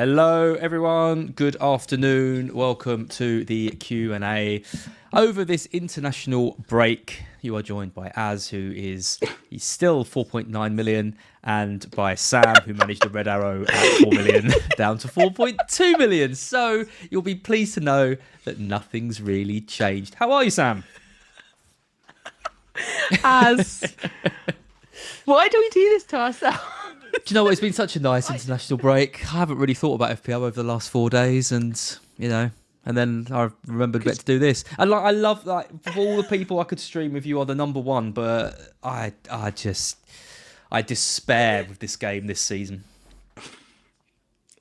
Hello, everyone. Good afternoon. Welcome to the Q&A. Over this international break, you are joined by Az, he's still 4.9 million, and by Sam, who managed a red arrow at 4 million down to 4.2 million. So you'll be pleased to know that nothing's really changed. How are you, Sam? Az, why do we do this to ourselves? Do you know what? It's been such a nice international break. I haven't really thought about FPL over the last 4 days, and then I remembered to do this. And I love of all the people I could stream with, you are the number one. But I despair with this game this season.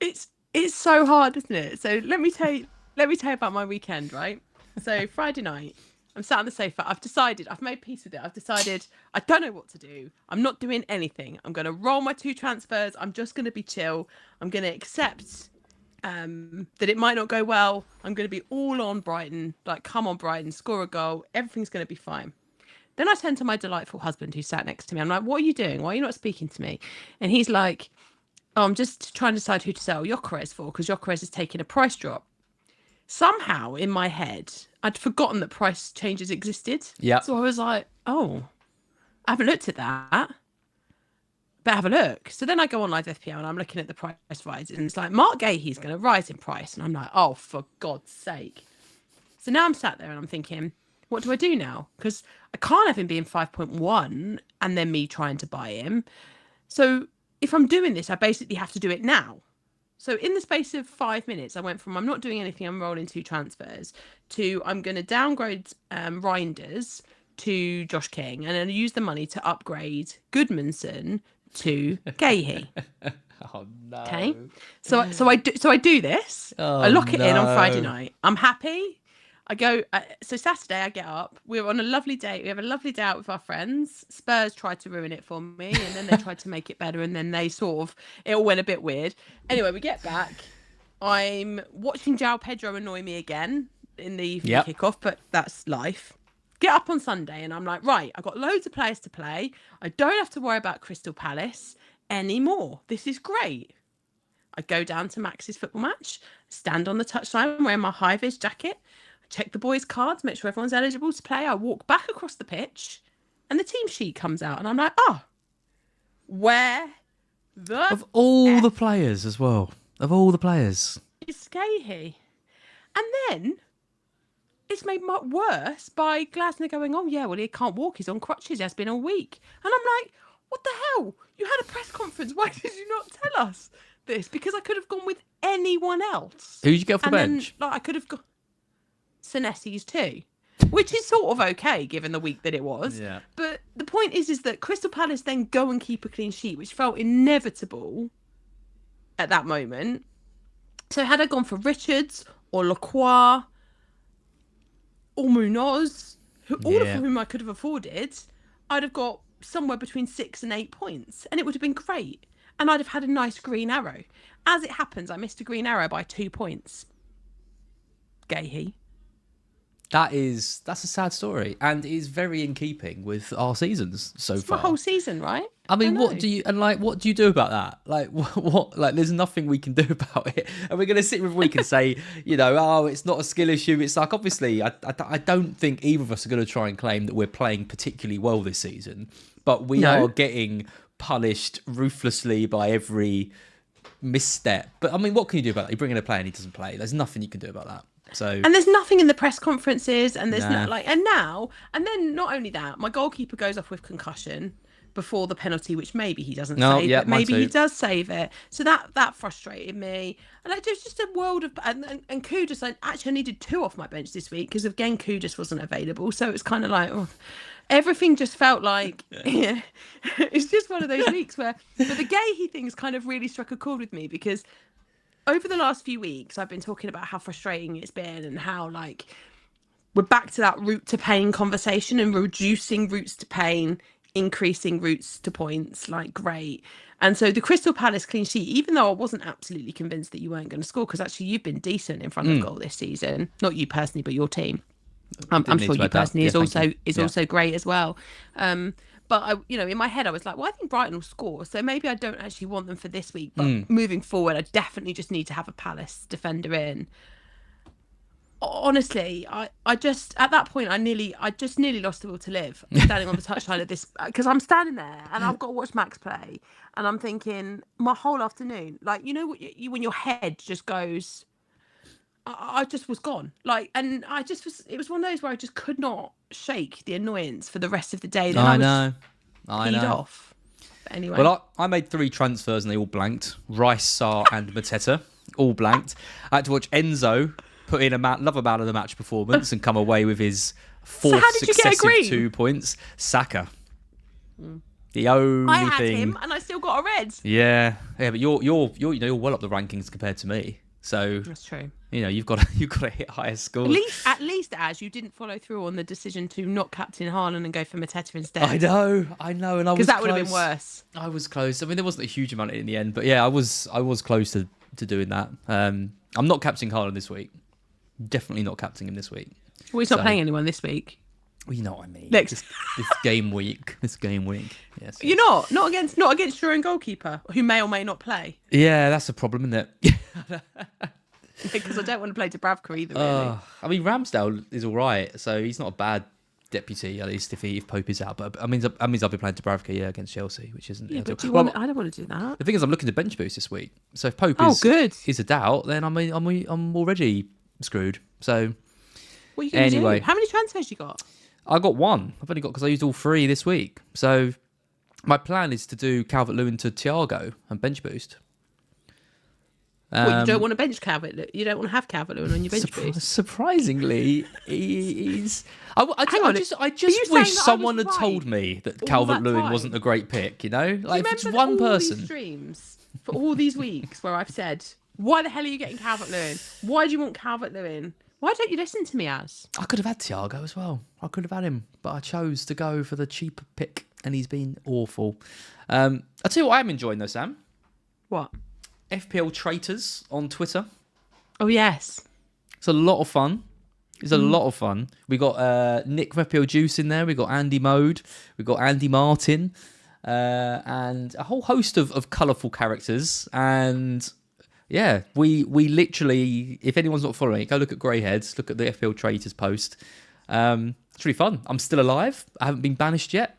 It's so hard, isn't it? So let me tell you about my weekend, right? So Friday night, I'm sat on the sofa. I've made peace with it. I've decided I don't know what to do. I'm not doing anything. I'm going to roll my 2 transfers. I'm just going to be chill. I'm going to accept that it might not go well. I'm going to be all on Brighton. Like, come on, Brighton, score a goal. Everything's going to be fine. Then I turn to my delightful husband who sat next to me. I'm like, what are you doing? Why are you not speaking to me? And he's like, oh, I'm just trying to decide who to sell Gyökeres for because Gyökeres is taking a price drop. Somehow in my head, I'd forgotten that price changes existed. Yeah. So I was like, oh, I haven't looked at that. But have a look. So then I go online to FPL and I'm looking at the price rise. And it's like, Mark Gahey's going to rise in price. And I'm like, oh, for God's sake. So now I'm sat there and I'm thinking, what do I do now? Because I can't have him being 5.1 and then me trying to buy him. So if I'm doing this, I basically have to do it now. So in the space of 5 minutes, I went from I'm not doing anything, I'm rolling 2 transfers, to I'm going to downgrade Reinders to Josh King and then use the money to upgrade Goodmanson to Gahey. Oh no! Okay, so I do this. I lock it in on Friday night. I'm happy. I go. So Saturday, I get up. We're on a lovely day. We have a lovely day out with our friends. Spurs tried to ruin it for me, and then they tried to make it better, and then it all went a bit weird. Anyway, we get back. I'm watching João Pedro annoy me again in the evening kickoff, but that's life. Get up on Sunday, and I'm like, right, I've got loads of players to play. I don't have to worry about Crystal Palace anymore. This is great. I go down to Max's football match, stand on the touchline wearing my high-vis jacket. Check the boys' cards, make sure everyone's eligible to play. I walk back across the pitch and the team sheet comes out and I'm like, where the Of all the players as well. Of all the players. is Gahey? And then it's made much worse by Glasner going, oh yeah, well he can't walk, he's on crutches, he has been all week. And I'm like, what the hell? You had a press conference, why did you not tell us this? Because I could have gone with anyone else. Who did you get off the bench? I could have gone Senesi's too, which is sort of okay given the week that it was. Yeah. But the point is that Crystal Palace then go and keep a clean sheet, which felt inevitable at that moment. So had I gone for Richards or Lacroix or Munoz, all of whom I could have afforded, I'd have got somewhere between 6 and 8 points, and it would have been great. And I'd have had a nice green arrow. As it happens, I missed a green arrow by 2 points. Gahey. That's a sad story, and is very in keeping with our seasons so far. My whole season, right? I mean, what do you do about that? Like, what? Like, there's nothing we can do about it, and we're going to sit every week and say, it's not a skill issue. It's like, obviously, I don't think either of us are going to try and claim that we're playing particularly well this season, but we are getting punished ruthlessly by every misstep. But I mean, what can you do about that? You bring in a player and he doesn't play. There's nothing you can do about that. So, and there's nothing in the press conferences, and there's and then not only that, my goalkeeper goes off with concussion before the penalty, which maybe he doesn't save, but maybe he does save it. So that frustrated me, and there's just a world of and Kudus. I needed 2 off my bench this week because again Kudus wasn't available, so it's kind of like everything just felt like it's just one of those weeks where. But the Gahey thing's kind of really struck a chord with me because. Over the last few weeks, I've been talking about how frustrating it's been and how, we're back to that route to pain conversation and reducing routes to pain, increasing routes to points, great. And so the Crystal Palace clean sheet, even though I wasn't absolutely convinced that you weren't going to score, because actually you've been decent in front of goal this season, not you personally, but your team. I'm sure you personally is also great as well. But in my head, I was like, well, I think Brighton will score, so maybe I don't actually want them for this week. But moving forward, I definitely just need to have a Palace defender in. Honestly, I just at that point I just nearly lost the will to live. I'm standing on the touchline of this because I'm standing there and I've got to watch Max play, and I'm thinking my whole afternoon, like what when your head just goes, I just was gone. Like, and it was one of those where I just could not shake the annoyance for the rest of the day. Then I know. Off. But anyway, well, I made 3 transfers and they all blanked. Rice, Sarr, and Mateta all blanked. I had to watch Enzo put in another man of the match performance and come away with his 4th successive 2 points. Saka. The only I had him and I still got a red. Yeah, but you're well up the rankings compared to me. So that's true. You've got to hit higher scores. At least as you didn't follow through on the decision to not captain Haaland and go for Mateta instead. I know, and I was because that would have been worse. I was close. I mean, there wasn't a huge amount in the end, but yeah, I was close to doing that. I'm not captaining Haaland this week. Definitely not captaining him this week. Well, he's not playing anyone this week. Well, you know what I mean. This game week. Yes. You're not against your own goalkeeper, who may or may not play. Yeah, that's a problem, isn't it? Because I don't want to play Dubravka either. Really. I mean, Ramsdale is all right, so he's not a bad deputy, at least if Pope is out. But that means I'll be playing Dubravka, against Chelsea, which isn't. Yeah, but I don't want to do that. The thing is, I'm looking to bench boost this week, so if Pope is a doubt, then I'm already screwed. So what are you going to do? How many transfers you got? I got 1. I've only got because I used all 3 this week. So my plan is to do Calvert-Lewin to Thiago and bench boost. You don't want to bench Calvert-Lewin? You don't want to have Calvert-Lewin on your bench boost? Surprisingly, he's. I just wish someone had told me that Calvert-Lewin wasn't a great pick. Like if it's one person. These streams for all these weeks where I've said, "Why the hell are you getting Calvert-Lewin? Why do you want Calvert-Lewin? Why don't you listen to me, Az?" I could have had Thiago as well. I could have had him, but I chose to go for the cheaper pick, and he's been awful. I'll tell you what I'm enjoying though, Sam. What? FPL traitors on Twitter. Oh yes, it's a lot of fun. It's a lot of fun. We got Nick from FPL Juice in there. We got Andy Mode. We got Andy Martin, and a whole host of colourful characters. And yeah, we literally, if anyone's not following it, go look at Greyheads. Look at the FPL traitors post. It's really fun. I'm still alive. I haven't been banished yet.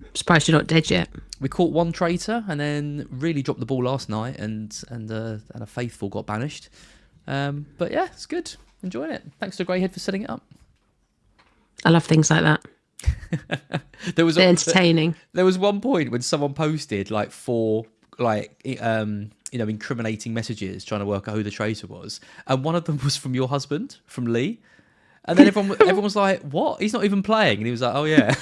I'm surprised you're not dead yet. We caught 1 traitor and then really dropped the ball last night, and a faithful got banished. But yeah, it's good. Enjoying it. Thanks to Greyhead for setting it up. I love things like that. They're entertaining. There was one point when someone posted 4 incriminating messages trying to work out who the traitor was, and one of them was from your husband, from Lee. And then everyone was like, "What? He's not even playing." And he was like, "Oh yeah."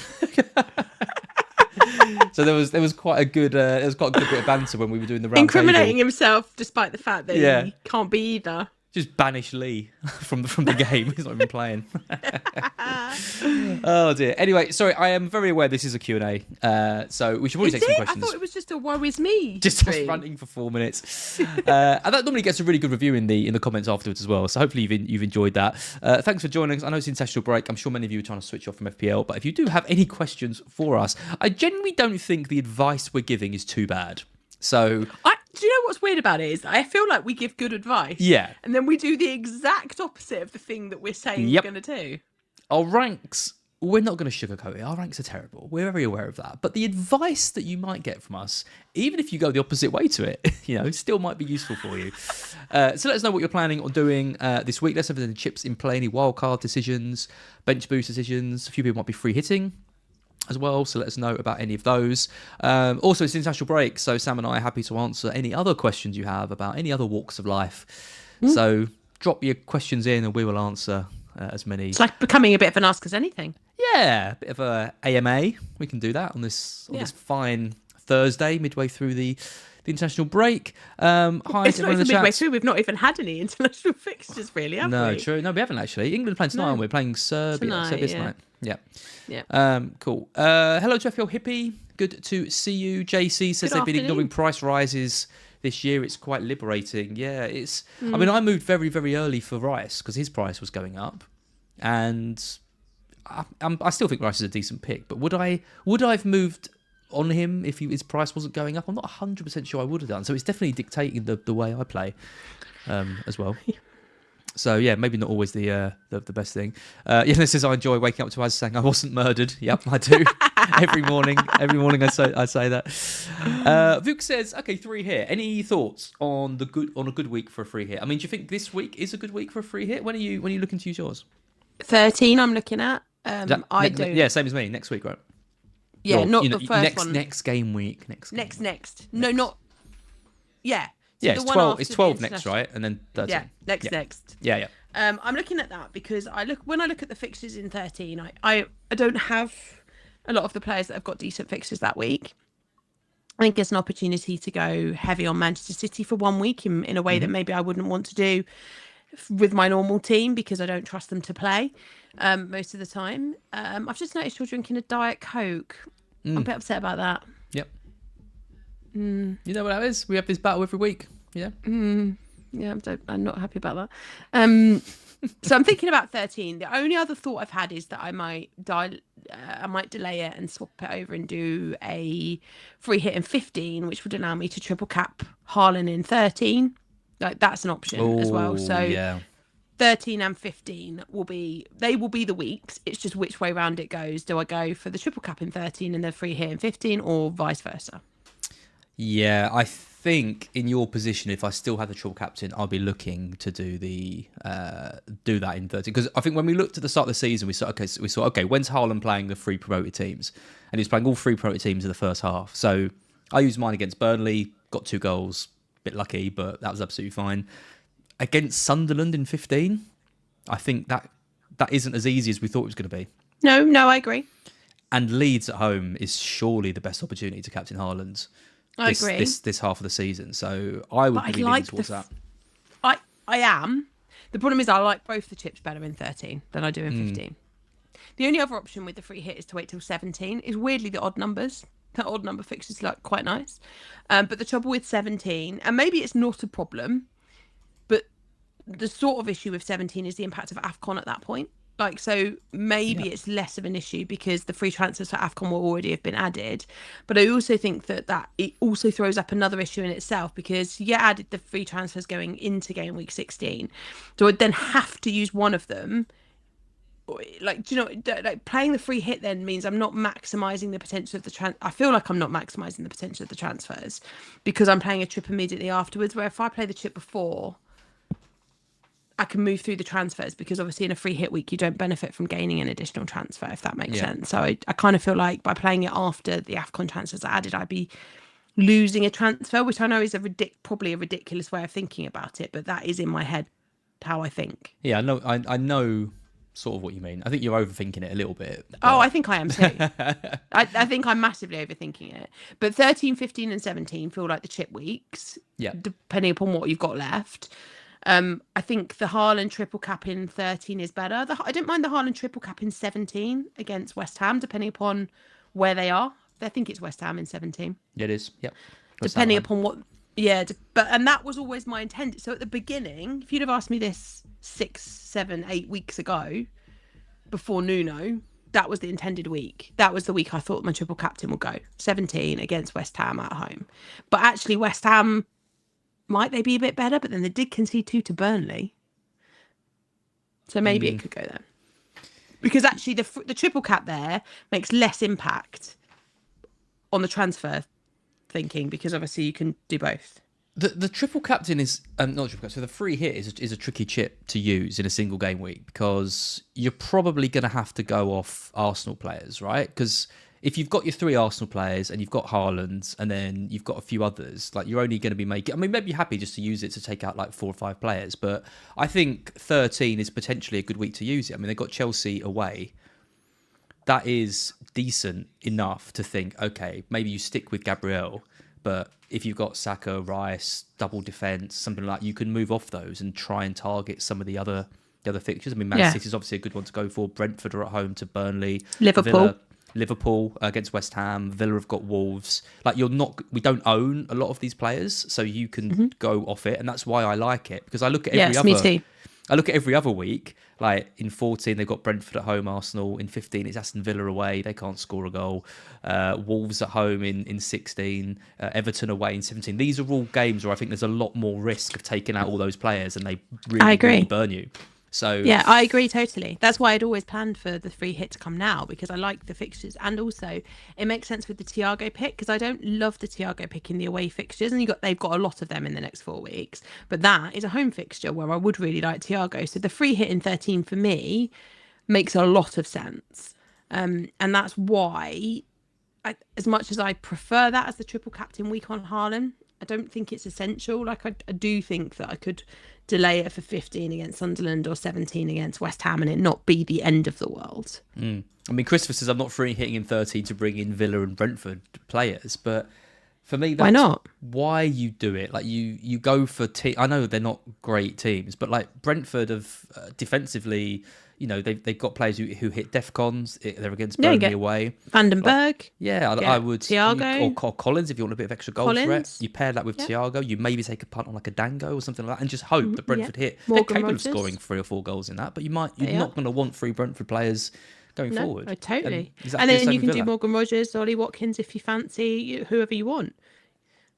So there was quite a good bit of banter when we were doing the round incriminating table. Himself despite the fact that he can't be either. Just banish Lee from the game. He's not even playing. Oh dear. Anyway, sorry, I am very aware this is a Q&A. So we should probably take some questions. I thought it was just a woe is me. Just ranting for 4 minutes. And that normally gets a really good review in the comments afterwards as well. So hopefully you've enjoyed that. Thanks for joining us. I know it's international break. I'm sure many of you are trying to switch off from FPL. But if you do have any questions for us, I genuinely don't think the advice we're giving is too bad. So do you know what's weird about it is I feel like we give good advice. Yeah. And then we do the exact opposite of the thing that we're saying we're going to do. Our ranks, we're not going to sugarcoat it. Our ranks are terrible. We're very aware of that. But the advice that you might get from us, even if you go the opposite way to it, still might be useful for you. So let us know what you're planning on doing this week. Let's have any chips in play, any wildcard decisions, bench boost decisions. A few people might be free hitting as well, so let us know about any of those. Also, it's international break, so Sam and I are happy to answer any other questions you have about any other walks of life. So drop your questions in and we will answer as many. It's like becoming a bit of an Ask Us Anything. Yeah, a bit of a AMA. We can do that on this fine Thursday, midway through the international break. Hi, it's not even midway through. We've not even had any international fixtures, really, have we? No, true. No, we haven't actually. England playing tonight, aren't we? We're playing Serbia tonight. Yeah. Cool. Hello to FPL Hippie. Good to see you. JC says they've been ignoring price rises this year. It's quite liberating. Yeah, it's. I mean, I moved very, very early for Rice because his price was going up, and I still think Rice is a decent pick, but would I have moved on him if his price wasn't going up? I'm not 100% sure I would have done. So it's definitely dictating the way I play as well. So yeah, maybe not always the best thing. This is I enjoy waking up to us saying I wasn't murdered. Yep, I do. every morning I say that. Vuk says, okay, 3 hit. Any thoughts on a good week for a free hit? I mean, do you think this week is a good week for a free hit? When are you looking to use yours? 13 I'm looking at. I do. Yeah, same as me. Next week, right? Yeah, well, not the first one. Next game week. Next. No, not. Yeah. So yeah, it's 12. It's 12 next, right? And then 13. Yeah, next. Yeah. I'm looking at that because when I look at the fixtures in 13, I don't have a lot of the players that have got decent fixtures that week. I think it's an opportunity to go heavy on Manchester City for 1 week in a way that maybe I wouldn't want to do with my normal team because I don't trust them to play most of the time. I've just noticed you're drinking a Diet Coke. I'm a bit upset about that. Yep. You know what that is? We have this battle every week. Yeah. Yeah, I'm not happy about that. So I'm thinking about 13. The only other thought I've had is that I might delay it and swap it over and do a free hit in 15, which would allow me to triple cap Haaland in 13. Like that's an option as well. So yeah. 13 and 15 will be the weeks. It's just which way round it goes. Do I go for the triple cap in 13 and the free hit in 15, or vice versa? Yeah, I think in your position, if I still had the triple captain, I'll be looking to do that in 13. Because I think when we looked at the start of the season, we saw when's Haaland playing the 3 promoted teams, and he's playing all 3 promoted teams in the first half. So I used mine against Burnley, got 2 goals, bit lucky, but that was absolutely fine. Against Sunderland in 15, I think that isn't as easy as we thought it was going to be. No, I agree. And Leeds at home is surely the best opportunity to captain Haaland. I agree. This half of the season, so I would be leaning towards that. I am. The problem is I like both the chips better in 13 than I do in 15. The only other option with the free hit is to wait till 17. Is weirdly the odd numbers. The odd number fixtures like quite nice. But the trouble with 17, and maybe it's not a problem, but the sort of issue with 17 is the impact of AFCON at that point. Like, so maybe it's less of an issue because the free transfers for AFCON will already have been added. But I also think that it also throws up another issue in itself because you added the free transfers going into game week 16. So I'd then have to use one of them. Like, do you know, like playing the free hit then means I'm not maximising the potential of the I feel like I'm not maximising the potential of the transfers because I'm playing a chip immediately afterwards, where if I play the chip before, I can move through the transfers because obviously in a free hit week you don't benefit from gaining an additional transfer, if that makes sense. So I kind of feel like by playing it after the AFCON transfers are added, I'd be losing a transfer, which I know is probably a ridiculous way of thinking about it, but that is in my head how I think. Yeah, I know sort of what you mean. I think you're overthinking it a little bit. But... Oh, I think I am too. I think I'm massively overthinking it. But 13, 15 and 17 feel like the chip weeks, depending upon what you've got left. I think the Haaland triple cap in 13 is better. I don't mind the Haaland triple cap in 17 against West Ham, depending upon where they are. I think it's West Ham in 17. Yeah, it is. Yep. Depending upon what... Yeah, and that was always my intent. So at the beginning, if you'd have asked me this 6, 7, 8 weeks ago, before Nuno, that was the intended week. That was the week I thought my triple captain would go. 17 against West Ham at home. But actually, West Ham... might they be a bit better? But then they did concede 2 to Burnley. So maybe it could go there. Because actually the triple cap there makes less impact on the transfer thinking because obviously you can do both. The triple captain is not triple captain. So the free hit is a tricky chip to use in a single game week because you're probably going to have to go off Arsenal players, right? Because if you've got your 3 Arsenal players and you've got Haaland and then you've got a few others, like you're only going to be making... I mean, maybe you're happy just to use it to take out like 4 or 5 players, but I think 13 is potentially a good week to use it. I mean, they've got Chelsea away. That is decent enough to think, okay, maybe you stick with Gabriel, but if you've got Saka, Rice, double defence, something like that, you can move off those and try and target some of the other fixtures. I mean, Man City is obviously a good one to go for. Brentford are at home to Burnley. Liverpool against West Ham. Villa have got Wolves. Like we don't own a lot of these players, so you can go off it, and that's why I like it because I look at I look at every other week, like in 14, they've got Brentford at home, Arsenal. In 15, it's Aston Villa away. They can't score a goal. Wolves at home in 16, Everton away in 17. These are all games where I think there's a lot more risk of taking out all those players and they really burn you. So yeah, I agree totally. That's why I'd always planned for the free hit to come now, because I like the fixtures, and also it makes sense with the Thiago pick, because I don't love the Thiago pick in the away fixtures, and they've got a lot of them in the next 4 weeks. But that is a home fixture where I would really like Thiago. So the free hit in 13 for me makes a lot of sense, and that's why, as much as I prefer that as the triple captain week on Haaland, I don't think it's essential. Like I do think that I could delay it for 15 against Sunderland or 17 against West Ham and it not be the end of the world. I mean, Christopher says I'm not free hitting in 13 to bring in Villa and Brentford players, but for me, that's why not? Why you do it? Like you go for I know they're not great teams, but like Brentford have defensively, you know, they've got players who hit defcons. They're against Burnley away. Vandenberg. I would. Thiago. Or Collins, if you want a bit of extra goal threat. You pair that with Thiago. You maybe take a punt on like a Dango or something like that and just hope that Brentford hit. They're capable of scoring 3 or 4 goals in that, but you're not going to want 3 Brentford players going forward. No, totally. And then you can do Morgan Rogers, Ollie Watkins if you fancy, whoever you want.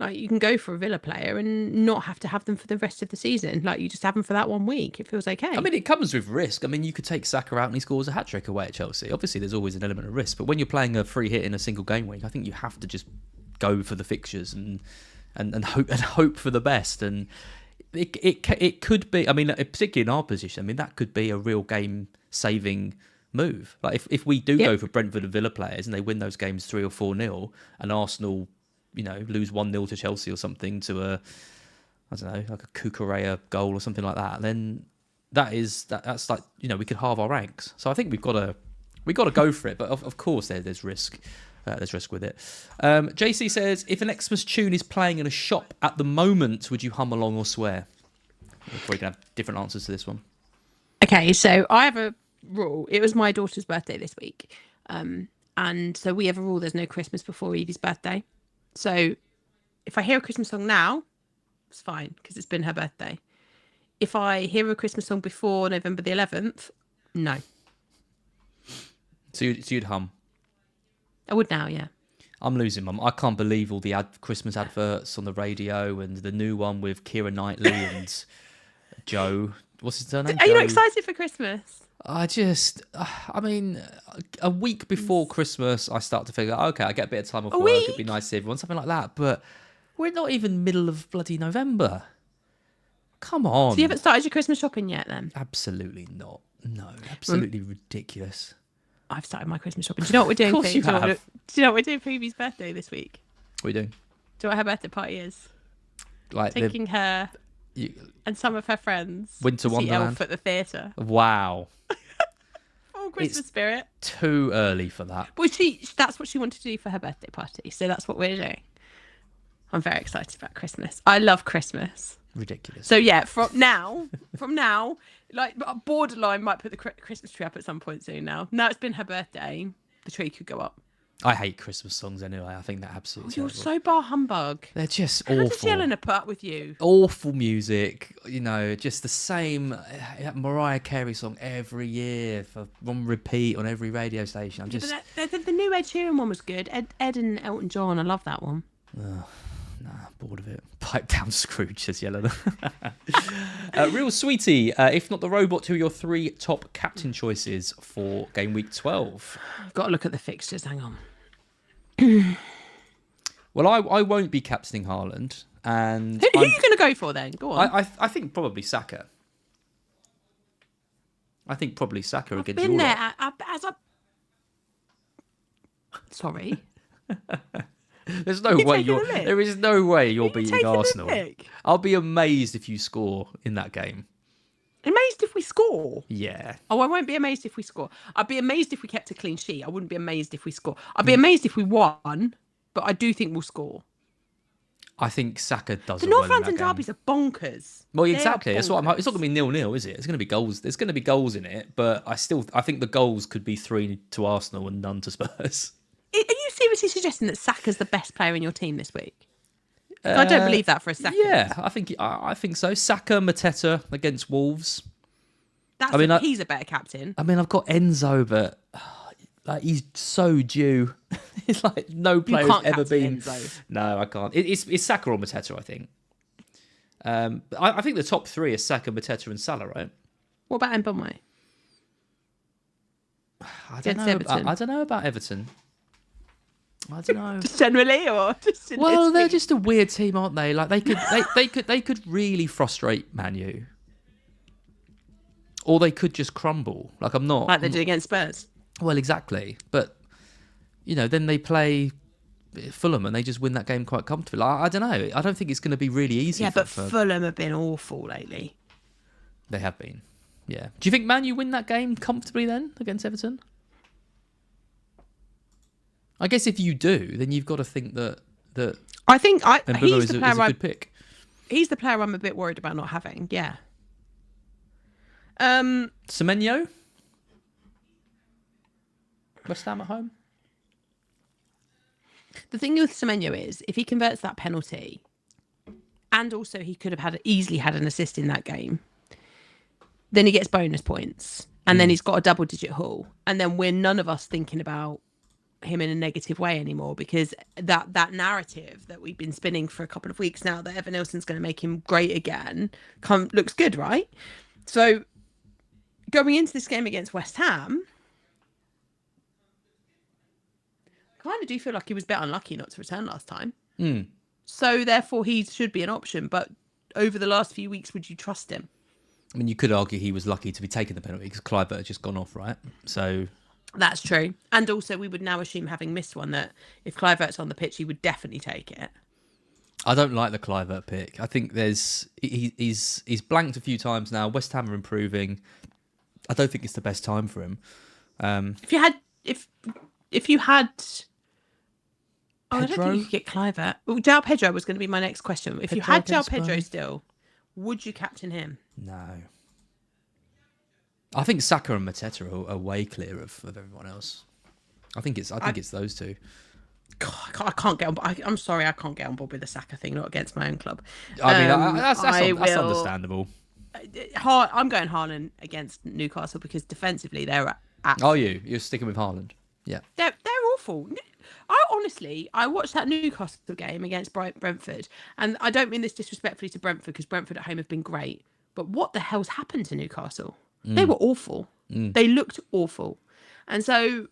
Like, you can go for a Villa player and not have to have them for the rest of the season. Like, you just have them for that 1 week. It feels okay. I mean, it comes with risk. I mean, you could take Saka out and he scores a hat-trick away at Chelsea. Obviously, there's always an element of risk. But when you're playing a free hit in a single game week, I think you have to just go for the fixtures and hope for the best. And it could be, I mean, particularly in our position, I mean, that could be a real game-saving move. Like, if we do go for Brentford and Villa players and they win those games 3 or 4-0 and Arsenal, you know, lose 1-0 to Chelsea or something to I don't know, like a Cucurella goal or something like that, then that's like, you know, we could halve our ranks. So I think we've got to go for it. But of course there's risk. There's risk with it. JC says, if an Xmas tune is playing in a shop at the moment, would you hum along or swear? We're probably gonna have different answers to this one. Okay, so I have a rule. It was my daughter's birthday this week, and so we have a rule: there's no Christmas before Evie's birthday. So if I hear a Christmas song now, it's fine because it's been her birthday. If I hear a Christmas song before November the 11th, no. So you'd hum? I would now, yeah. I'm losing, Mum. I can't believe all the Christmas adverts on the radio and the new one with Keira Knightley and Joe. What's his surname? Are you not excited for Christmas? I mean, a week before Christmas, I start to figure, okay, I get a bit of time off work. It'd be nice to see everyone, something like that. But we're not even middle of bloody November. Come on. So you haven't started your Christmas shopping yet, then? Absolutely not. No, absolutely ridiculous. I've started my Christmas shopping. Do you know what we're doing? Of course you have. Do you know what we're doing for Evie's birthday this week? What are you doing? Do you know what her birthday party is? Like taking her and some of her friends Winter to Wonderland see Elf at the theatre. Wow. Full Christmas spirit. Too early for that. Well, that's what she wanted to do for her birthday party, so that's what we're doing. I'm very excited about Christmas. I love Christmas. Ridiculous. So yeah, from now, like borderline might put the Christmas tree up at some point soon. Now it's been her birthday, the tree could go up. I hate Christmas songs anyway. I think they're absolutely You're so bar humbug. They're just awful. awful. How does Jelena put up with you? Awful music, you know, just the same Mariah Carey song every year on repeat on every radio station. The new Ed Sheeran one was good. Ed and Elton John, I love that one. Bored of it. Pipe down, Scrooge, says Jelena. Real sweetie, if not the robot, who are your 3 top captain choices for game week 12? I've got to look at the fixtures. Hang on. Well, I won't be captaining Haaland, and who are you going to go for then? Go on. I think probably Saka. I think probably Saka against been your there as a. Sorry. There's no way there is no way you're beating Arsenal. I'll be amazed if you score in that game. Amazed if we score? Yeah. Oh, I won't be amazed if we score. I'd be amazed if we kept a clean sheet. I wouldn't be amazed if we score. I'd be amazed if we won, but I do think we'll score. I think Saka does. The North London derbies are bonkers. Well, exactly. That's what it's not going to be 0-0, is it? It's going to be goals. There's going to be goals in it, but I think the goals could be 3 to Arsenal and none to Spurs. Are you seriously suggesting that Saka's the best player in your team this week? I don't believe that for a second. Yeah, I think so. Saka, Mateta against Wolves. He's a better captain. I mean, I've got Enzo, but like he's so due. It's like no player's ever been. Enzo. No, I can't. It's Saka or Mateta, I think. I think the top three are Saka, Mateta, and Salah, right? What about Mbomwe? I don't know about Everton. I don't know. Just generally, or just they're just a weird team, aren't they? Like they could really frustrate Man U, or they could just crumble. Like they did against Spurs. Well, exactly, but then they play Fulham and they just win that game quite comfortably. I don't know. I don't think it's going to be really easy. Yeah, but Fulham have been awful lately. They have been. Yeah. Do you think Man U win that game comfortably then against Everton? I guess if you do, then you've got to think that I think he's the player is a good pick. He's the player I'm a bit worried about not having. Yeah. Semenyo? West Ham at home? The thing with Semenyo is, if he converts that penalty, and also he could have easily had an assist in that game, then he gets bonus points, and then he's got a double-digit haul, and then we're none of us thinking about him in a negative way anymore, because that narrative that we've been spinning for a couple of weeks now that Evan Nilsson's going to make him great again looks good, right? So going into this game against West Ham, kind of do feel like he was a bit unlucky not to return last time. So therefore he should be an option, but over the last few weeks, would you trust him? I mean, you could argue he was lucky to be taking the penalty because Kluivert had just gone off, right? So that's true. And also we would now assume, having missed one, that if Kluivert's on the pitch, he would definitely take it. I don't like the Kluivert pick. I think he's blanked a few times now. West Ham are improving. I don't think it's the best time for him. If you had I don't think you could get Kluivert. João Pedro was going to be my next question. If you had João Pedro still, would you captain him? No. I think Saka and Mateta are way clear of everyone else. I think it's those two. God, I can't get on. I'm sorry, I can't get on board with the Saka thing. Not against my own club. I mean, that's understandable. I'm going Haaland against Newcastle because defensively they're. You're sticking with Haaland? Yeah. They're awful. I watched that Newcastle game against Brentford, and I don't mean this disrespectfully to Brentford, because Brentford at home have been great. But what the hell's happened to Newcastle? They were awful. They looked awful. And so,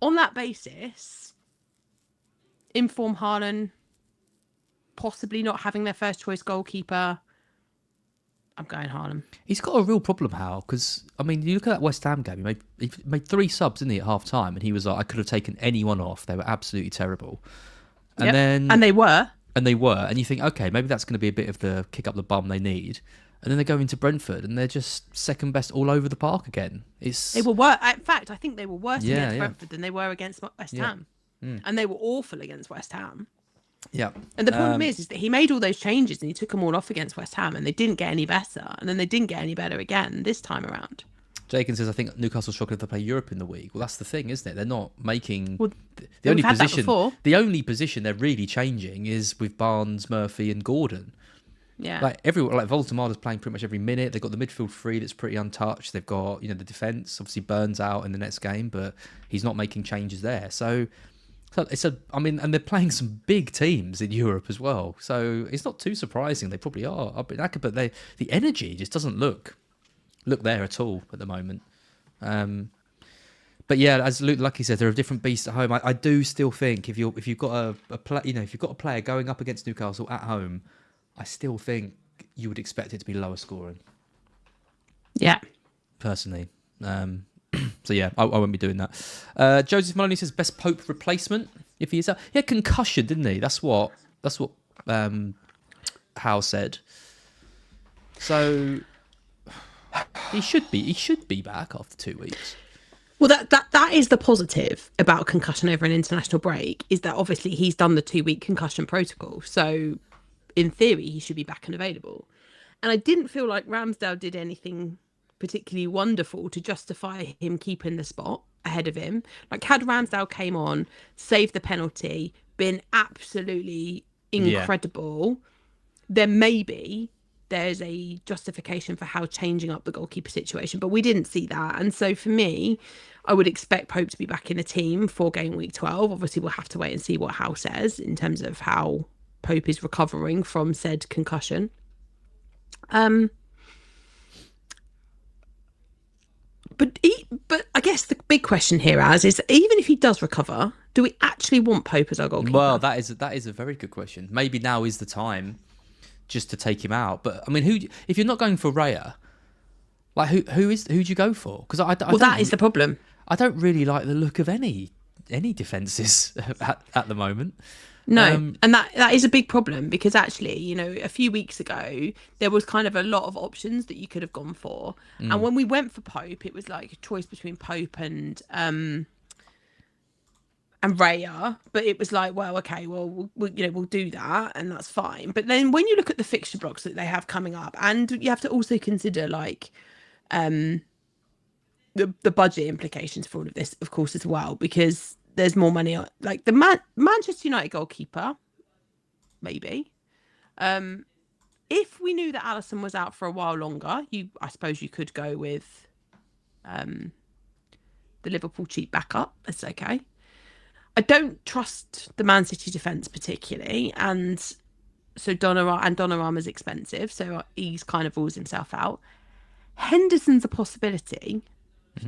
on that basis, inform Haaland, possibly not having their first choice goalkeeper, I'm going Haaland. He's got a real problem, Hal, because, I mean, you look at that West Ham game, he made 3 subs, didn't he, at half-time, and he was like, I could have taken anyone off. They were absolutely terrible. And they were. And you think, okay, maybe that's going to be a bit of the kick up the bum they need. And then they go into Brentford, and they're just second best all over the park again. They were worse. In fact, I think they were worse against Brentford than they were against West Ham. And they were awful against West Ham. Yeah. And the problem is that he made all those changes and he took them all off against West Ham, and they didn't get any better. And then they didn't get any better again this time around. Jakin says, I think Newcastle struggling to play Europe in the week. Well, that's the thing, isn't it? They're not making... Well, the only position they're really changing is with Barnes, Murphy and Gordon. Yeah. Like Voltemada's playing pretty much every minute. They've got the midfield free that's pretty untouched. They've got, the defence. Obviously Burns out in the next game, but he's not making changes there. So and they're playing some big teams in Europe as well. So it's not too surprising. They probably are. But the energy just doesn't look there at all at the moment. But yeah, as Lucky said, they're a different beast at home. I do still think if you've got if you've got a player going up against Newcastle at home, I still think you would expect it to be lower scoring. Yeah. Personally. So yeah, I won't be doing that. Joseph Maloney says best Pope replacement if he is out. He had concussion, didn't he? That's what Hal said. So he should be back after 2 weeks. Well, that is the positive about concussion over an international break, is that obviously he's done the 2-week concussion protocol. So in theory, he should be back and available. And I didn't feel like Ramsdale did anything particularly wonderful to justify him keeping the spot ahead of him. Like, had Ramsdale came on, saved the penalty, been absolutely incredible, then maybe there's a justification for how changing up the goalkeeper situation, but we didn't see that. And so for me, I would expect Pope to be back in the team for game week 12. Obviously, we'll have to wait and see what Howe says in terms of how Pope is recovering from said concussion. But I guess the big question here, is even if he does recover, do we actually want Pope as our goalkeeper? Well, that is a very good question. Maybe now is the time just to take him out. But I mean, who if you're not going for Raya, like who do you go for? Because that is the problem. I don't really like the look of any defences at the moment. No, and that is a big problem, because actually, a few weeks ago there was kind of a lot of options that you could have gone for, and when we went for Pope, it was like a choice between Pope and Raya, but it was like, well, okay, well, we'll do that, and that's fine. But then when you look at the fixture blocks that they have coming up, and you have to also consider like the budget implications for all of this, of course, as well, because there's more money on, like the Manchester United goalkeeper, maybe. If we knew that Alisson was out for a while longer, I suppose you could go with the Liverpool cheap backup. That's okay. I don't trust the Man City defence particularly, and so Donnarumma's expensive, so he's kind of rules himself out. Henderson's a possibility,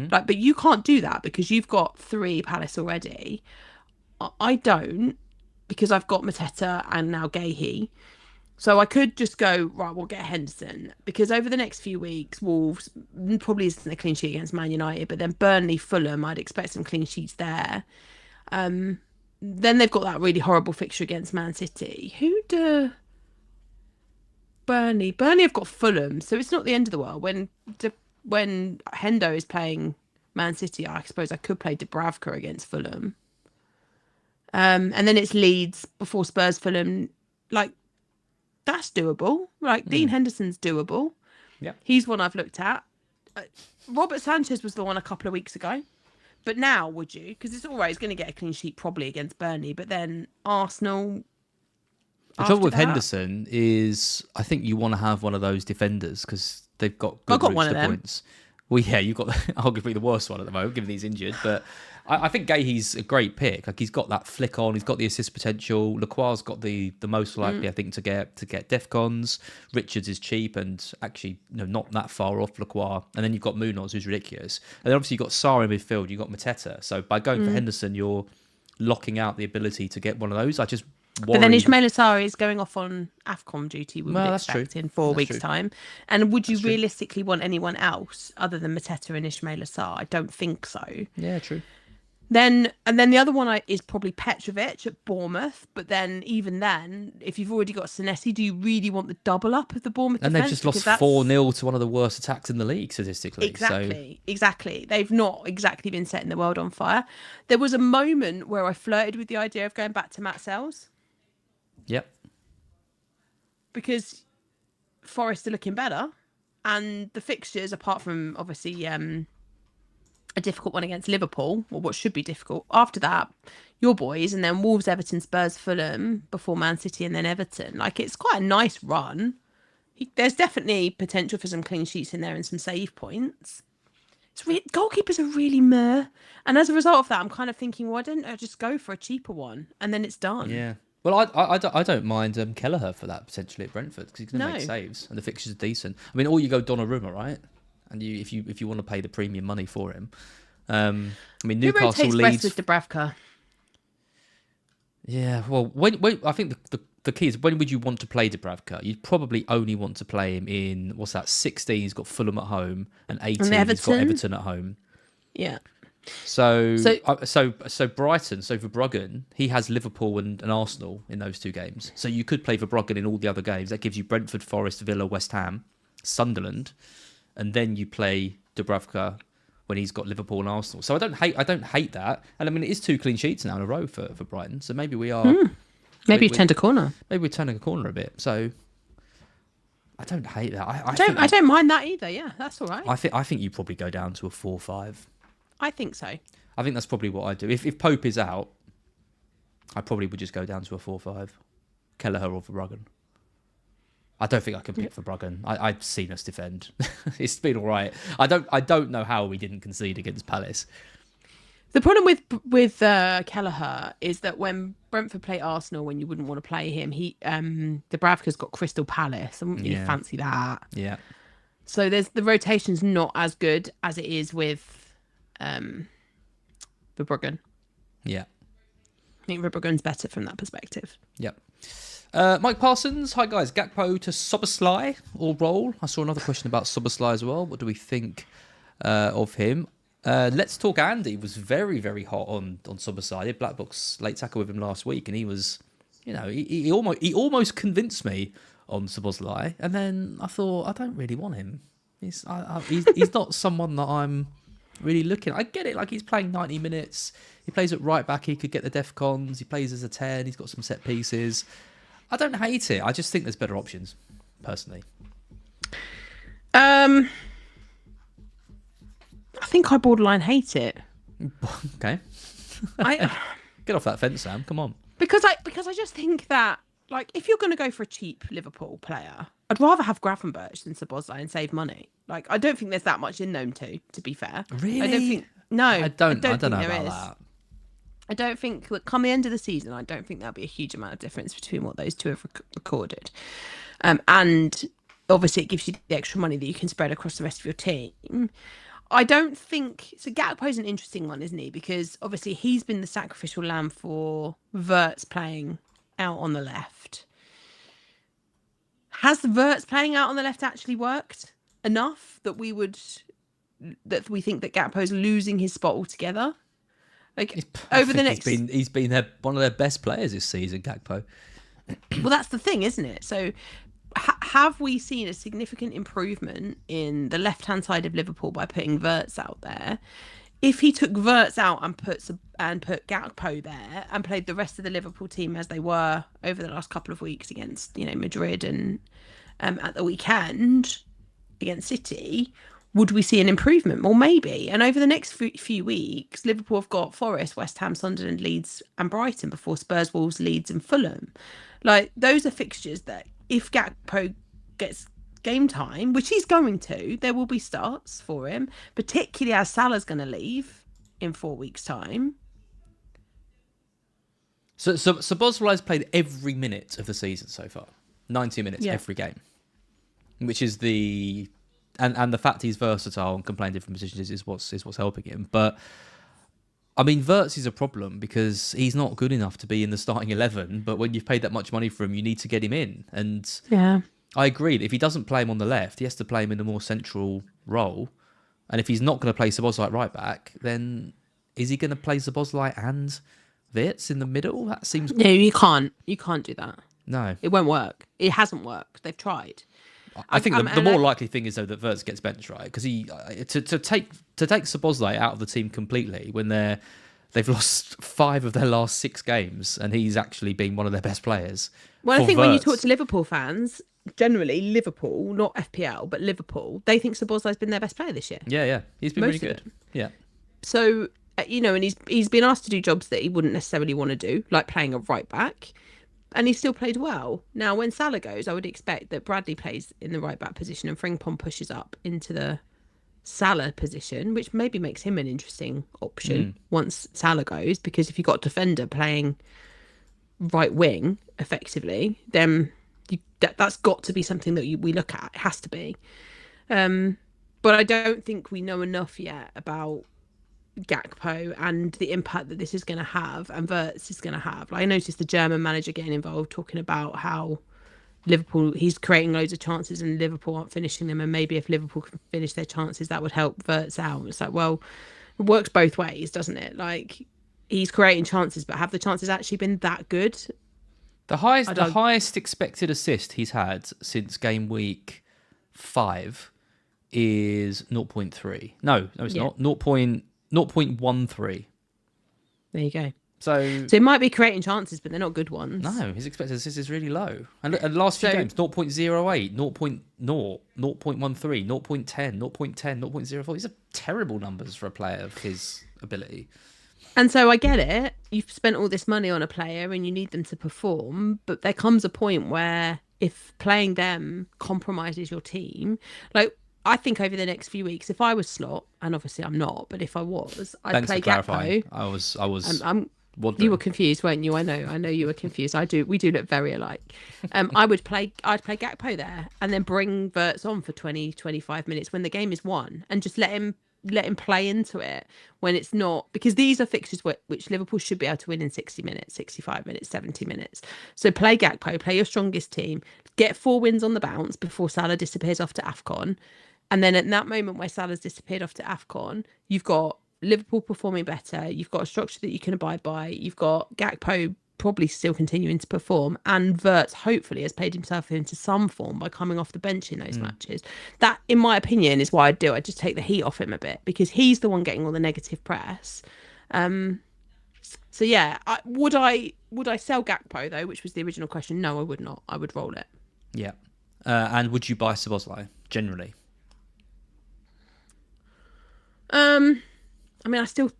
but you can't do that because you've got 3 Palace already. I don't, because I've got Mateta and now Gahey. So I could just go, right, we'll get Henderson, because over the next few weeks, Wolves probably isn't a clean sheet against Man United, but then Burnley, Fulham, I'd expect some clean sheets there. Then they've got that really horrible fixture against Man City. Burnley have got Fulham, so it's not the end of the world. When Hendo is playing Man City, I suppose I could play Dubravka against Fulham. And then it's Leeds before Spurs, Fulham. Like, that's doable. Like, Dean Henderson's doable. Yeah, he's one I've looked at. Robert Sanchez was the one a couple of weeks ago. But now, would you? Because it's always going to get a clean sheet probably against Burnley, but then Arsenal. The trouble with Henderson is, I think you want to have one of those defenders because they've got good routes to points. Well, yeah, you've got arguably the worst one at the moment, given he's injured. But I think Gahey's a great pick. Like, he's got that flick on, he's got the assist potential. Lacroix's got the most likely, I think, to get Defcons. Richards is cheap and actually not that far off Lacroix. And then you've got Munoz, who's ridiculous. And then obviously you've got Sarr in midfield, you've got Mateta. So by going for Henderson, you're locking out the ability to get one of those. But then Ismaila Sarr is going off on AFCON duty, we would expect, in 4 weeks' time. And would you realistically want anyone else other than Mateta and Ismaila Sarr? I don't think so. Yeah, true. Then the other one is probably Petrovic at Bournemouth. But then, even then, if you've already got Senesi, do you really want the double up of the Bournemouth defence? And they've just lost 4-0 to one of the worst attacks in the league, statistically. Exactly. They've not exactly been setting the world on fire. There was a moment where I flirted with the idea of going back to Matt Sells. Yep. Because Forest are looking better, and the fixtures, apart from obviously a difficult one against Liverpool, or what should be difficult, after that, your boys, and then Wolves, Everton, Spurs, Fulham, before Man City, and then Everton. Like, it's quite a nice run. There's definitely potential for some clean sheets in there and some save points. Goalkeepers are really meh. And as a result of that, I'm kind of thinking, why don't I just go for a cheaper one, and then it's done? Yeah. Well, I don't mind Kelleher for that potentially at Brentford, because he's going to make saves and the fixtures are decent. I mean, or you go Donnarumma, right? And if you want to pay the premium money for him, I mean, Newcastle leads with Dubravka. Yeah, well, when I think the key is, when would you want to play Dubravka? You'd probably only want to play him in 16. He's got Fulham at home, and 18. He's got Everton at home. Yeah. So Brighton, so Verbruggen, he has Liverpool and Arsenal in those 2 games. So you could play Verbruggen in all the other games. That gives you Brentford, Forest, Villa, West Ham, Sunderland, and then you play Dubravka when he's got Liverpool and Arsenal. So I don't hate that. And I mean, it is 2 clean sheets now in a row for Brighton. So maybe we are maybe you've turned a corner. Maybe we're turning a corner a bit. So I don't hate that. I don't mind that either. Yeah, that's all right. I think you probably go down to a 4-5. I think so. I think that's probably what I do. If Pope is out, I probably would just go down to a 4-5. Kelleher or Verbruggen. I don't think I can pick for Bruggen. I've seen us defend. It's been all right. I don't know how we didn't concede against Palace. The problem with Kelleher is that when Brentford play Arsenal, when you wouldn't want to play him, Dubravka's got Crystal Palace. I wouldn't really fancy that. Yeah. So the rotation's not as good as it is with Bruggen. Yeah. I think Bruggen's better from that perspective. Yep. Mike Parsons, hi guys. Gakpo to Soboslai or roll? I saw another question about Soboslai as well. What do we think of him? Let's Talk Andy was very, very hot on Soboslai. I did Black Box late tackle with him last week, and he was, he almost convinced me on Soboslai, and then I thought I don't really want him. He's not someone that I'm really looking. I get it, like he's playing 90 minutes. He plays at right back. He could get the Defcons. He plays as a 10. He's got some set pieces. I don't hate it. I just think there's better options, personally. I think I borderline hate it. Okay. Get off that fence, Sam. Come on. Because I just think that, like, if you're going to go for a cheap Liverpool player, I'd rather have Gravenberch than Szoboszlai and save money. Like, I don't think there's that much in them two, to be fair. Really? I don't think. No, I don't know think about there is. that. I don't think, come the end of the season, I don't think there'll be a huge amount of difference between what those two have recorded. And obviously it gives you the extra money that you can spread across the rest of your team. I don't think... So Gakpo's an interesting one, isn't he? Because obviously he's been the sacrificial lamb for Wirtz playing out on the left. Has the Wirtz playing out on the left actually worked enough that we think that Gakpo's losing his spot altogether? Like, over the next... He's been one of their best players this season, Gakpo. Well, that's the thing, isn't it? So have we seen a significant improvement in the left-hand side of Liverpool by putting Wirtz out there? If he took Wirtz out and put Gakpo there and played the rest of the Liverpool team as they were over the last couple of weeks against, Madrid and at the weekend against City... would we see an improvement? Well, maybe. And over the next few weeks, Liverpool have got Forest, West Ham, Sunderland, Leeds and Brighton before Spurs, Wolves, Leeds and Fulham. Like, those are fixtures that if Gakpo gets game time, which he's going to, there will be starts for him, particularly as Salah's going to leave in 4 weeks' time. So Szoboszlai's played every minute of the season so far. 90 minutes every game. Which is the... And the fact he's versatile and can play in different positions is what's helping him. But I mean, Wirtz is a problem because he's not good enough to be in the starting 11. But when you've paid that much money for him, you need to get him in. And I agree that if he doesn't play him on the left, he has to play him in a more central role. And if he's not going to play Szoboszlai at right back, then is he going to play Szoboszlai and Wirtz in the middle? That seems... No, you can't. You can't do that. No. It won't work. It hasn't worked. They've tried. I think the more likely thing is though that Wirtz gets benched, right? Because to take Szoboszlai out of the team completely when they've lost 5 of their last 6 games and he's actually been one of their best players. Well, I think when you talk to Liverpool fans, generally Liverpool, not FPL, but Liverpool, they think Szoboszlai's been their best player this year. Yeah, he's been really good. Yeah. So and he's been asked to do jobs that he wouldn't necessarily want to do, like playing a right back. And he still played well. Now, when Salah goes, I would expect that Bradley plays in the right-back position and Frimpong pushes up into the Salah position, which maybe makes him an interesting option once Salah goes, because if you've got a defender playing right wing, effectively, then that's got to be something that we look at. It has to be. But I don't think we know enough yet about Gakpo and the impact that this is going to have and Wirtz is going to have. Like, I noticed the German manager getting involved talking about how Liverpool, he's creating loads of chances and Liverpool aren't finishing them, and maybe if Liverpool can finish their chances that would help Wirtz out. It's like, well, it works both ways, doesn't it? Like, he's creating chances, but have the chances actually been that good? The highest expected assist he's had since game week 5 is 0.3. No, it's not. 0.13. There you go. So it might be creating chances, but they're not good ones. No, his expected assist is really low. And the last few games, 0.08, 0.0, 0.13, 0.10, 0.10, 0.04. These are terrible numbers for a player of his ability. And so I get it. You've spent all this money on a player and you need them to perform, but there comes a point where if playing them compromises your team. Like, I think over the next few weeks, if I was Slot, and obviously I'm not, but if I was, I'd play Gakpo. I was. You were confused, weren't you? I know you were confused. We do look very alike. I'd play Gakpo there and then bring Wirtz on for 20-25 minutes when the game is won, and just let him play into it when it's not, because these are fixtures which Liverpool should be able to win in 60 minutes, 65 minutes, 70 minutes. So play Gakpo, play your strongest team, get 4 wins on the bounce before Salah disappears off to AFCON. And then at that moment where Salah's disappeared off to AFCON, you've got Liverpool performing better. You've got a structure that you can abide by. You've got Gakpo probably still continuing to perform. And Wirtz hopefully has played himself into some form by coming off the bench in those matches. That, in my opinion, is what I'd do. I'd just take the heat off him a bit because he's the one getting all the negative press. So yeah, would I sell Gakpo though, which was the original question? No, I would not. I would roll it. Yeah. And would you buy Szoboszlai generally? I mean, I still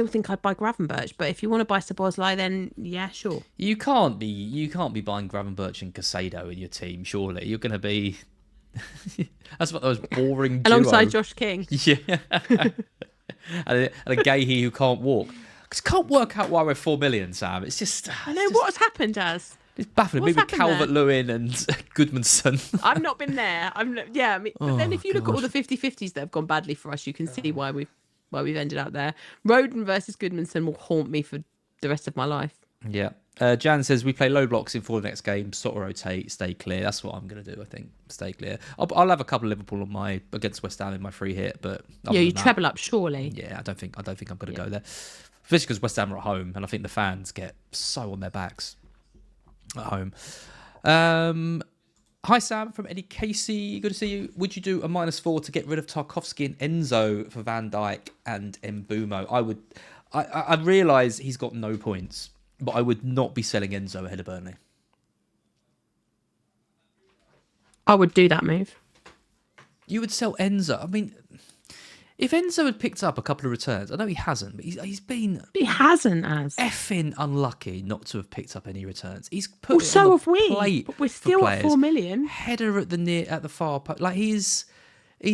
think I'd buy Gravenberch, but if you want to buy Szoboszlai, then yeah, sure. You can't be buying Gravenberch and Caicedo in your team. Surely you're going to be. That's what those boring duo. Alongside Josh King. Yeah, and a Gahey who can't walk. Because can't work out why we're 4 million, Sam. It's just. I know what has happened, Az. It's baffling. Maybe Calvert-Lewin and Goodmanson. I've not been there. But then if you look at all the 50-50s that have gone badly for us, you can see why we've ended up there. Roden versus Goodmanson will haunt me for the rest of my life. Yeah. Jan says we play low blocks in 4 the next game. Sort of rotate, stay clear. That's what I'm going to do. I think stay clear. I'll have a couple of Liverpool on my against West Ham in my free hit, but you treble up surely. Yeah, I don't think I'm going to go there, especially because West Ham are at home, and I think the fans get so on their backs at home. Hi Sam from Eddie Casey, good to see you. Would you do a -4 to get rid of Tarkowski and Enzo for Van Dijk and Mbeumo? I realise he's got no points, but I would not be selling Enzo ahead of Burnley. I would do that move. You would sell Enzo? I mean, if Enzo had picked up a couple of returns, I know he hasn't, but he's been... He hasn't, as effing unlucky not to have picked up any returns. He's put it on the plate, but we're still at 4 million. Header at the far post. Like he's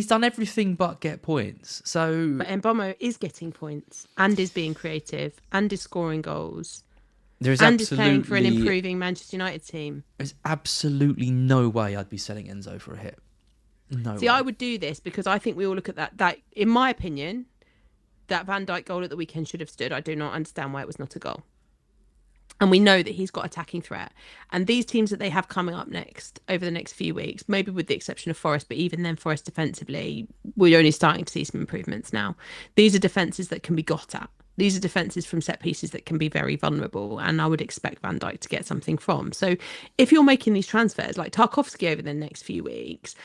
done everything but get points. So, but Mbeumo is getting points and is being creative and is scoring goals. Is playing for an improving Manchester United team. There's absolutely no way I'd be selling Enzo for a hit. No. See, I would do this because I think we all look at that, in my opinion, that Van Dijk goal at the weekend should have stood. I do not understand why it was not a goal. And we know that he's got attacking threat. And these teams that they have coming up next, over the next few weeks, maybe with the exception of Forest, but even then Forest defensively, we're only starting to see some improvements now. These are defences that can be got at. These are defences from set pieces that can be very vulnerable, and I would expect Van Dijk to get something from. So if you're making these transfers, like Tarkowski over the next few weeks...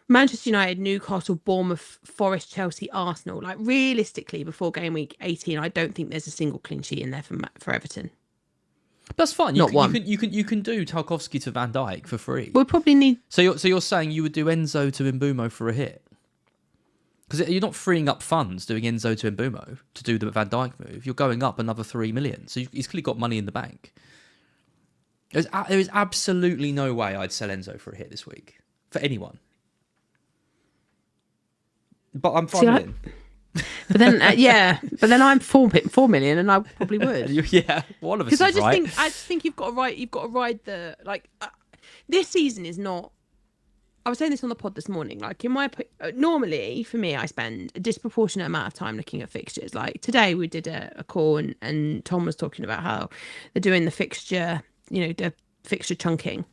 Manchester United, Newcastle, Bournemouth, Forest, Chelsea, Arsenal. Like realistically, before game week 18, I don't think there's a single clean sheet in there for Everton. That's fine. You can do Tarkowski to Van Dijk for free. We'll probably need. So you're saying you would do Enzo to Mbeumo for a hit? Because you're not freeing up funds doing Enzo to Mbeumo to do the Van Dijk move. You're going up another 3 million. So he's clearly got money in the bank. There is absolutely no way I'd sell Enzo for a hit this week for anyone. But I'm 5 million. But then, but then I'm 4 million, and I probably would. Yeah, one of us. Because I just think you've got to ride the this season is not. I was saying this on the pod this morning. Like normally for me, I spend a disproportionate amount of time looking at fixtures. Like today, we did a call, and Tom was talking about how they're doing the fixture, the fixture chunking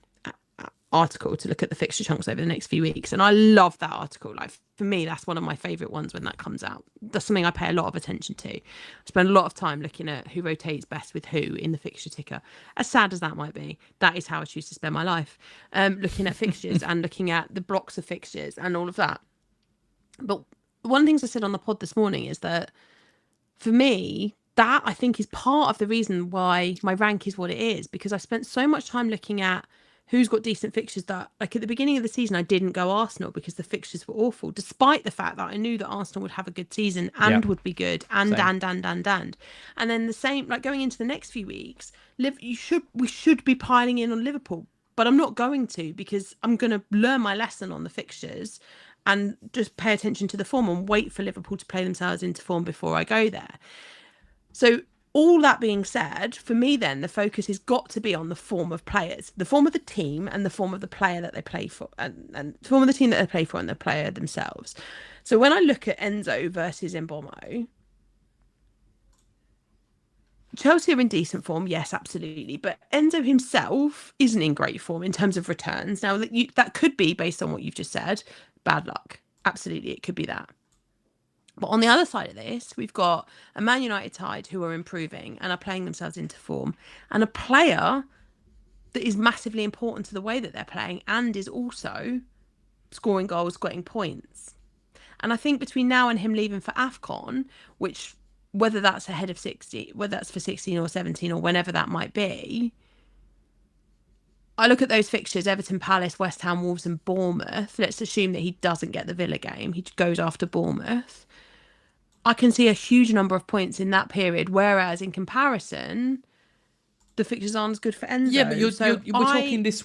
article to look at the fixture chunks over the next few weeks, and I love that article. Like for me, that's one of my favorite ones when that comes out. That's something I pay a lot of attention to. I spend a lot of time looking at who rotates best with who in the fixture ticker. As sad as that might be, that is how I choose to spend my life, looking at fixtures and looking at the blocks of fixtures and all of that. But one of the things I said on the pod this morning is that for me, that I think is part of the reason why my rank is what it is, because I spent so much time looking at who's got decent fixtures that, like at the beginning of the season, I didn't go Arsenal because the fixtures were awful, despite the fact that I knew that Arsenal would have a good season and would be good and. And then the same, like going into the next few weeks, we should be piling in on Liverpool. but I'm not going to, because I'm going to learn my lesson on the fixtures and just pay attention to the form and wait for Liverpool to play themselves into form before I go there. So all that being said, for me then, the focus has got to be on the form of players, the form of the team and the form of the player that they play for, and the form of the team that they play for and the player themselves. So when I look at Enzo versus Mbeumo, Chelsea are in decent form, yes, absolutely. But Enzo himself isn't in great form in terms of returns. Now, that could be, based on what you've just said, bad luck. Absolutely, it could be that. But on the other side of this, we've got a Man United side who are improving and are playing themselves into form, and a player that is massively important to the way that they're playing and is also scoring goals, getting points. And I think between now and him leaving for AFCON, which, whether that's ahead of 60, whether that's for 16 or 17 or whenever that might be, I look at those fixtures: Everton, Palace, West Ham, Wolves and Bournemouth. Let's assume that he doesn't get the Villa game. He goes after Bournemouth. I can see a huge number of points in that period, whereas in comparison, the fixtures aren't as good for Enzo. Yeah, but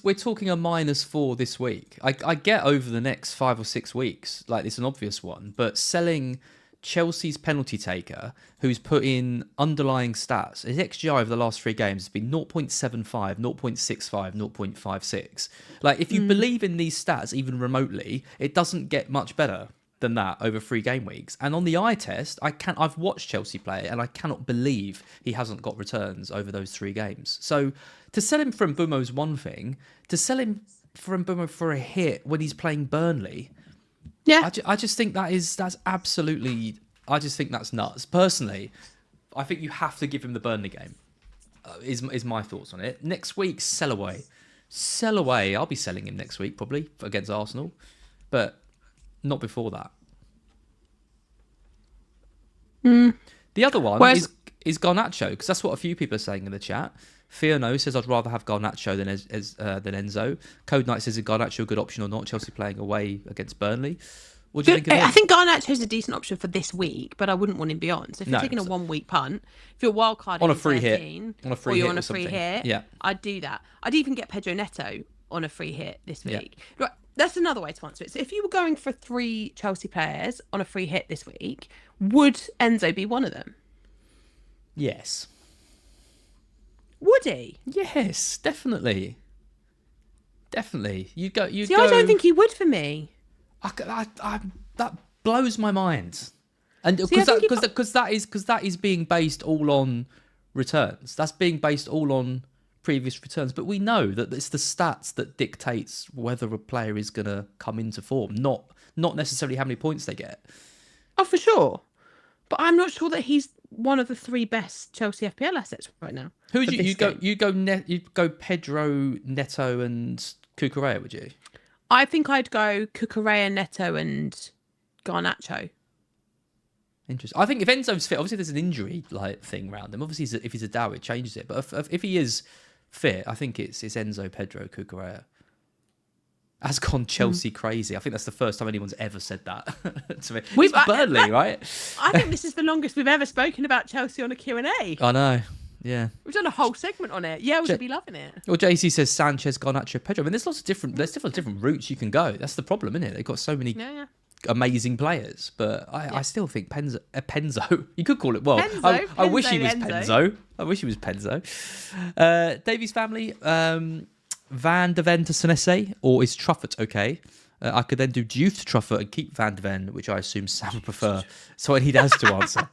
we're talking a -4 this week. I get over the next 5 or 6 weeks, like it's an obvious one, but selling Chelsea's penalty taker, who's put in underlying stats, his XGI over the last 3 games has been 0.75, 0.65, 0.56. Like, if you believe in these stats even remotely, it doesn't get much better than that over 3 game weeks. And on the eye test, I've watched Chelsea play and I cannot believe he hasn't got returns over those 3 games. So to sell him for Mbeumo is one thing. To sell him for Mbeumo for a hit when he's playing Burnley, yeah, I just think that's absolutely. I just think that's nuts. Personally, I think you have to give him the Burnley game. Is my thoughts on it. Next week, sell away. I'll be selling him next week probably against Arsenal, but not before that. The other one is Garnacho, because that's what a few people are saying in the chat. Fiona says, I'd rather have Garnacho than Enzo. Code Knight says, is Garnacho a good option or not? Chelsea playing away against Burnley. What do you think of him? I think Garnacho's a decent option for this week, but I wouldn't want him beyond. So if you're taking a 1 week punt, if you're wildcarding on a free 13, hit, or you're on a free hit, yeah, I'd do that. I'd even get Pedro Neto on a free hit this week. Yeah. Right, that's another way to answer it. So if you were going for 3 Chelsea players on a free hit this week, would Enzo be one of them? Yes. Would he? Yes, definitely. Definitely. I don't think he would for me. That blows my mind, and because that is being based all on returns. That's being based all on previous returns. But we know that it's the stats that dictates whether a player is going to come into form, not necessarily how many points they get. Oh, for sure. But I'm not sure that he's one of the 3 best Chelsea FPL assets right now. Who would you go? You go Pedro, Neto, and Cucurella, would you? I think I'd go Cucurella, Neto, and Garnacho. Interesting. I think if Enzo's fit, obviously there's an injury thing around him. Obviously, if he's a Dow, it changes it. But if he is fit, I think it's Enzo, Pedro, Cucurella. Has gone Chelsea crazy. I think that's the first time anyone's ever said that to me. It's Burnley, right? I think this is the longest we've ever spoken about Chelsea on a Q&A. I know. Yeah. We've done a whole segment on it. Yeah, we should be loving it. Well, JC says Sanchez, Garnacho, Pedro. I mean, there's different routes you can go. That's the problem, isn't it? They've got so many amazing players. But I still think Penzo. You could call it, well, I wish he was Penzo. I wish he was Penzo. Davies family, Van de Ven to Senese, or is Truffert okay? I could then do Diouf to Truffert and keep Van de Ven, which I assume Sam would prefer. So I need us to answer.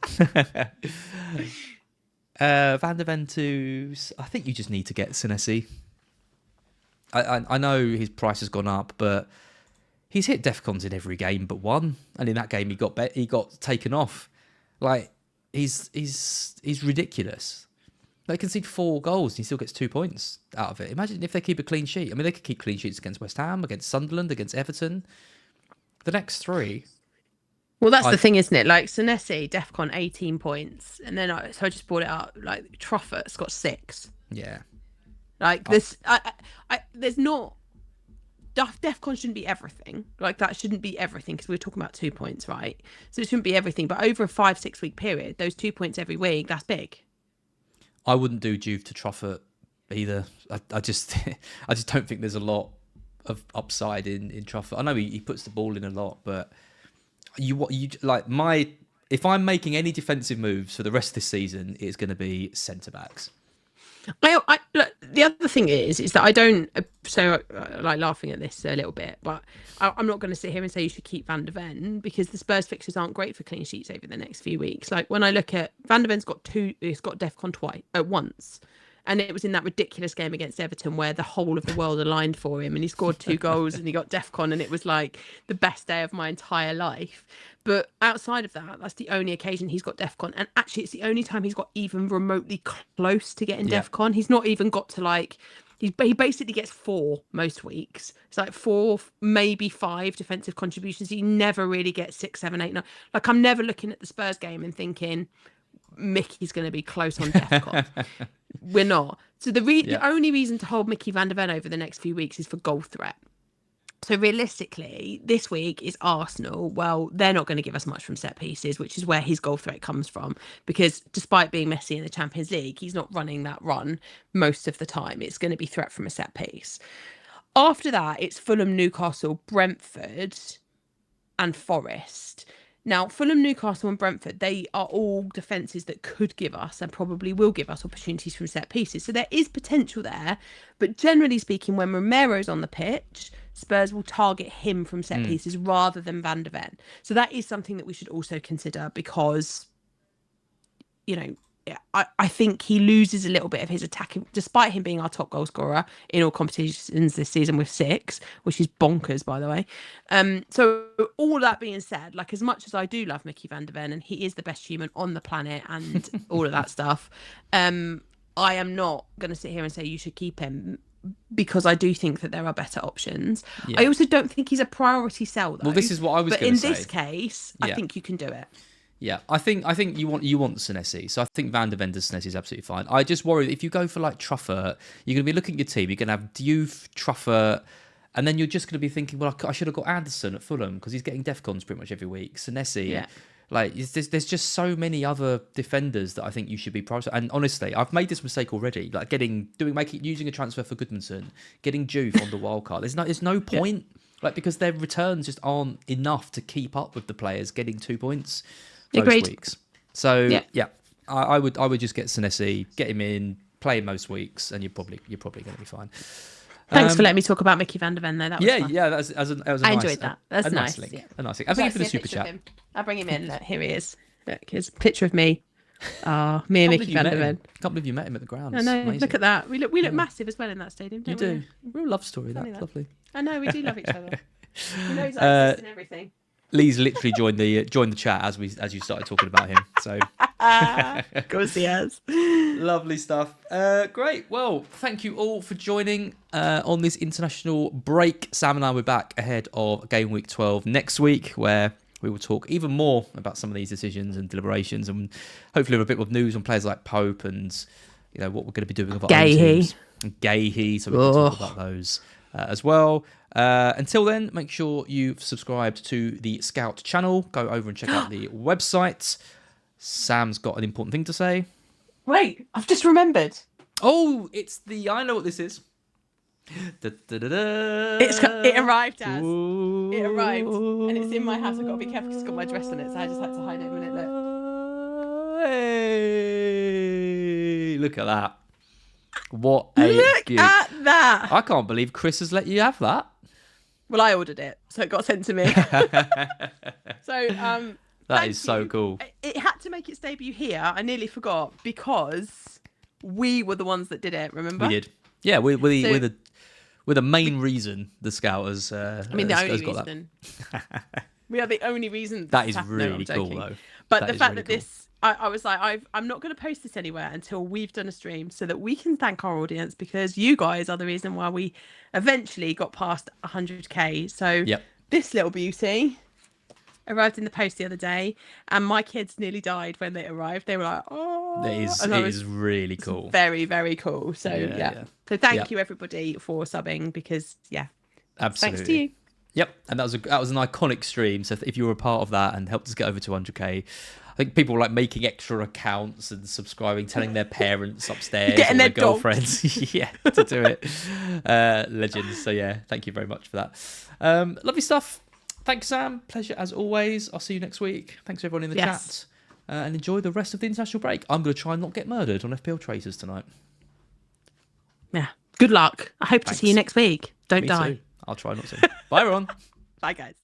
Van de Ven to... I think you just need to get Senesi. I know his price has gone up, but he's hit DEFCONs in every game but one, and in that game he got taken off. Like, he's ridiculous. They concede 4 goals and he still gets 2 points out of it. Imagine if they keep a clean sheet. I mean, they could keep clean sheets against West Ham, against Sunderland, against Everton. The next 3... Well, that's the thing, isn't it? Like, Senesi, DEFCON 18 points. And then I just brought it up. Like, Troffert's got 6. Yeah. Like, there's not... DEFCON shouldn't be everything. Like, that shouldn't be everything, because we were talking about 2 points, right? So it shouldn't be everything. But over a 5-6 week period, those 2 points every week, that's big. I wouldn't do Juve to Truffert either. I just I just don't think there's a lot of upside in Truffert. I know he puts the ball in a lot, but you like if I'm making any defensive moves for the rest of this season, it's going to be centre backs. Look, the other thing is that I don't, so like laughing at this a little bit, but I'm not going to sit here and say you should keep Van de Ven, because the Spurs fixtures aren't great for clean sheets over the next few weeks. Like when I look at Van de Ven's he's got DEFCON once. And it was in that ridiculous game against Everton where the whole of the world aligned for him and he scored 2 goals and he got DEFCON, and it was like the best day of my entire life. But outside of that, that's the only occasion he's got DEFCON. And actually, it's the only time he's got even remotely close to getting DEFCON. He's not even got to like... He basically gets 4 most weeks. It's like 4, maybe 5 defensive contributions. He never really gets 6, 7, 8, 9. Like I'm never looking at the Spurs game and thinking... Mickey's going to be close on DEFCON. We're not. So the only reason to hold Mickey van der Ven over the next few weeks is for goal threat. So realistically, this week is Arsenal. Well, they're not going to give us much from set pieces, which is where his goal threat comes from. Because despite being Messi in the Champions League, he's not running that run most of the time. It's going to be threat from a set piece. After that, it's Fulham, Newcastle, Brentford and Forest. Now, Fulham, Newcastle and Brentford, they are all defences that could give us and probably will give us opportunities from set pieces. So there is potential there. But generally speaking, when Romero's on the pitch, Spurs will target him from set pieces rather than Van de Ven. So that is something that we should also consider because, you know, I think he loses a little bit of his attacking, despite him being our top goal scorer in all competitions this season with 6, which is bonkers, by the way. So all that being said, like as much as I do love Mickey van der Ven and he is the best human on the planet and all of that stuff, I am not going to sit here and say you should keep him because I do think that there are better options. Yeah. I also don't think he's a priority sell though. Well, this is what I was going to say. But in this case, I think you can do it. Yeah, I think you want Senesi, so I think Van de Ven does Senesi is absolutely fine. I just worry that if you go for like Truffert, you're going to be looking at your team. You're going to have Diouf, Truffert, and then you're just going to be thinking, well, I should have got Anderson at Fulham because he's getting DEFCONs pretty much every week. Senesi, like there's just so many other defenders that I think you should be prioritizing. And honestly, I've made this mistake already, like using a transfer for Goodmanson, getting Diouf on the wild card. There's no point, like because their returns just aren't enough to keep up with the players getting 2 points. Most weeks. So I would just get Senesi, get him in, play him most weeks, and you're probably going to be fine. Thanks for letting me talk about Mickey van der Ven though. That was fun. That was I enjoyed that. That's nice. A nice link. I think for the super chat. I'll bring him in. Look, here he is. Look, here's a picture of me. Me and Mickey van der Ven. Can't believe you met him at the ground. I know. Look at that. We look massive as well in that stadium. Don't we? You do. Real love story. That's lovely. I know. We do love each other. He knows I exist and everything. Lee's literally joined the chat as you started talking about him. So, of course he has. Lovely stuff. Great. Well, thank you all for joining on this international break. Sam and I will be back ahead of game week 12 next week, where we will talk even more about some of these decisions and deliberations, and hopefully have a bit of news on players like Pope and what we're going to be doing with our own teams. And Gahey, so we can talk about those as well. Until then, make sure you've subscribed to the Scout channel. Go over and check out the website. Sam's got an important thing to say. Wait, I've just remembered. Oh, I know what this is. It arrived as. It arrived. And it's in my house. I've got to be careful because it's got my dress on it. So I just had to hide it a minute. Look. Hey, look at that. What a Look gift. at that. I can't believe Chris has let you have that. Well, I ordered it, so it got sent to me. So, that is so cool. It had to make its debut here. I nearly forgot because we were the ones that did it. Remember? We did. Yeah, we're the main reason the Scout has. The only reason. We are the only reason. That is really cool, though. But the fact that this, I was like, I'm not going to post this anywhere until we've done a stream so that we can thank our audience, because you guys are the reason why we eventually got past 100k. So this little beauty arrived in the post the other day, and my kids nearly died when they arrived. They were like, oh. It is really cool. Very, very cool. So, So thank you, everybody, for subbing, because, absolutely. Thanks to you. Yep, and that was an iconic stream. So if you were a part of that and helped us get over to 100k, I think people like making extra accounts and subscribing, telling their parents upstairs getting or their their girlfriends to do it. Legends. So yeah, thank you very much for that. Lovely stuff. Thanks, Sam. Pleasure as always. I'll see you next week. Thanks everyone in the chat. And enjoy the rest of the international break. I'm going to try and not get murdered on FPL Traitors tonight. Yeah. Good luck. I hope to see you next week. Don't die. Me too. I'll try not to. Bye, everyone. Bye, guys.